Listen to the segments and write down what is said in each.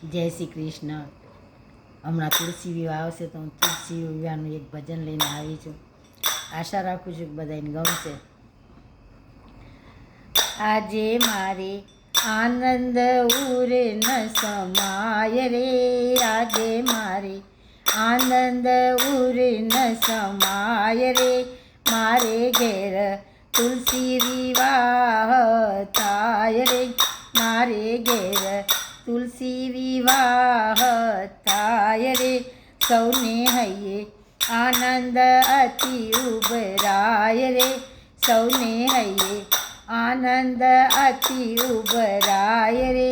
જય શ્રી કૃષ્ણ. હમણાં તુલસી વિવાહ આવશે તો હું તુલસી વિવાહનું એક ભજન લઈને આવી છું. આશા રાખું છું કે બધાને ગમશે. આજે મારે આનંદ ઉરે ન સમાય રે, આજે મારે આનંદ ઉરે ન સમાય રે, મારે ઘેર તુલસી વિવાહ થાય રે, મારે ઘેર તુલસી વિવાહ થાય રે, સૌને હૈયે આનંદ અતિ ઉભરાય રે, સૌને હૈયે આનંદ અતિ ઉભરાય રે,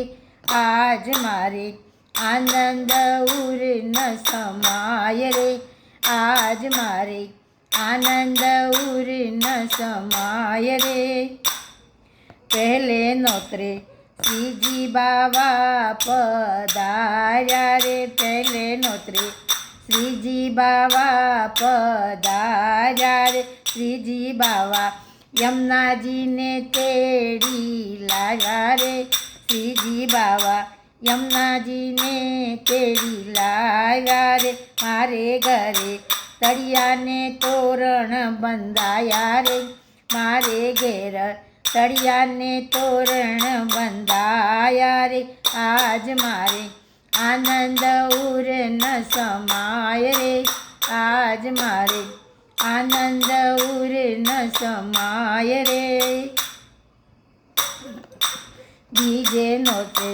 આજ મારે આનંદ ઉર ન સમાય રે, આજ મારે આનંદ ઉર ન સમાય રે. પહેલે નોતરે શ્રીજી બાવા પધાર્યા રે, પહેલે નોતરે શ્રીજી બાવા પધાર્યા રે, શ્રીજી બાવા યમુનાજીને તેડી લાવ્યા રે, શ્રીજી બાવા યમુનાજીને તેડી લાવ્યા રે, મારે ઘરે તળિયાને તોરણ બંધાયા રે, મારે ઘેર તળિયાને તોરણ બંધાયા રે, આજ મારે આનંદ ઉર ન સમાય રે, આજ મારે આનંદ ઉર ન સમાય રે. બીજે નોતે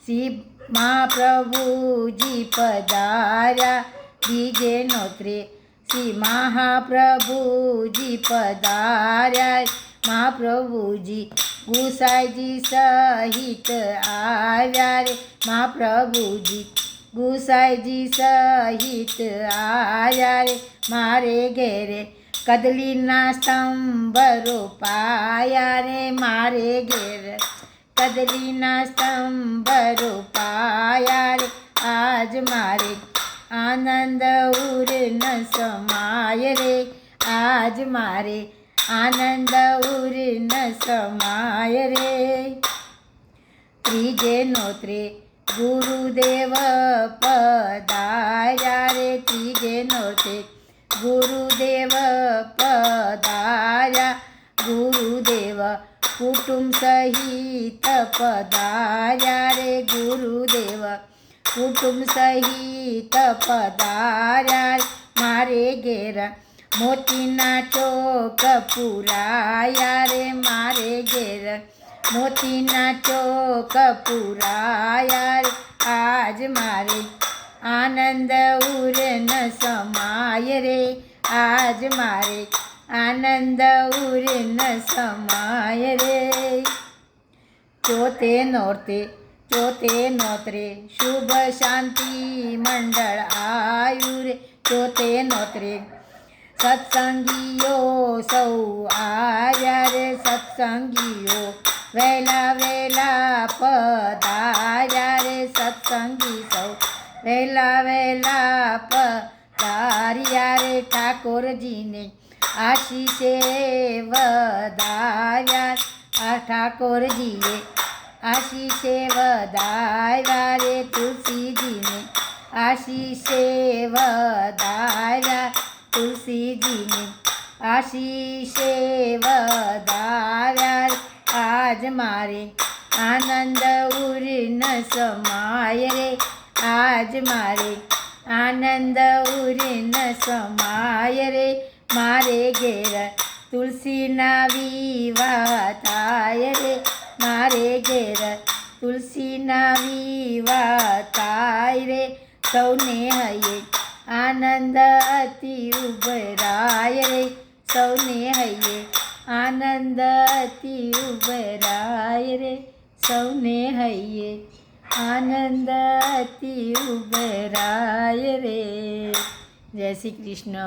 શ્રી મહાપ્રભુજી પધાર્યા, બીજે નોતરે શ્રી મહાપ્રભુજી પધાર્યા, મહાપ્રભુજી ગુસાઈજી સહિત આવ્યા રે, મહાપ્રભુજી ગુસાઈજી સહિત આવ્યા રે, મારે ઘેરે કદલીના સ્તંભ રોપાયા રે, મારે ઘેર કદલીના સ્તંભ રોપાયા રે, આજ મારે આનંદ ઉર ન સમાય રે, આજ મારે આનંદ ઉર ન સમાય રે. ત્રીજે નોતરે ગુરુદેવ પધાર્યા રે, ત્રીજે નોતરે ગુરુદેવ પધાર્યા, ગુરુદેવ કુટુંબ સહિત પધાર્યા રે, ગુરુદેવ કુટુંબ સહિત પધાર્યા, મારે ઘેર મોતીના ચોક પુરાયા રે, મારે ઘેર મોતીના ચોક પુરાયા રે, આજ મારે આનંદ ઉર ન સમાય રે, આજ મારે આનંદ ઉર ન સમાય રે. ચોથે નોતરે શુભ શાંતિ મંડળ આવ્યું રે, ચોથે નોતરે સત્સંગીઓ સૌ આવ્યા રે, સત્સંગીઓ વહેલા વહેલા પધાર્યા રે, સત્સંગી સૌ વહેલા વહેલા પધાર્યા રે, ઠાકોરજીને આશીષે વધાવ્યા, આ ઠાકોરજીએ આશીષે વધાવ્યા રે, તુલસીજીને આશીષે વધાવ્યા, તુલસીજીને આશીષે વધાવ્યા, આજ મારે આનંદ ઉર ન સમાય રે, આજ મારે આનંદ ઉર ન સમાય રે, મારે ઘેર તુલસીના વિવાહ થાય રે, મારે ઘેર તુલસીના વિવાહ થાય રે, સૌને હૈયે આનંદ અતિ ઉભરાય રે, સૌને હૈયે આનંદ અતિ ઉભરાય રે, સૌને હૈયે આનંદ અતિ ઉભરાય રે. જય શ્રી કૃષ્ણ.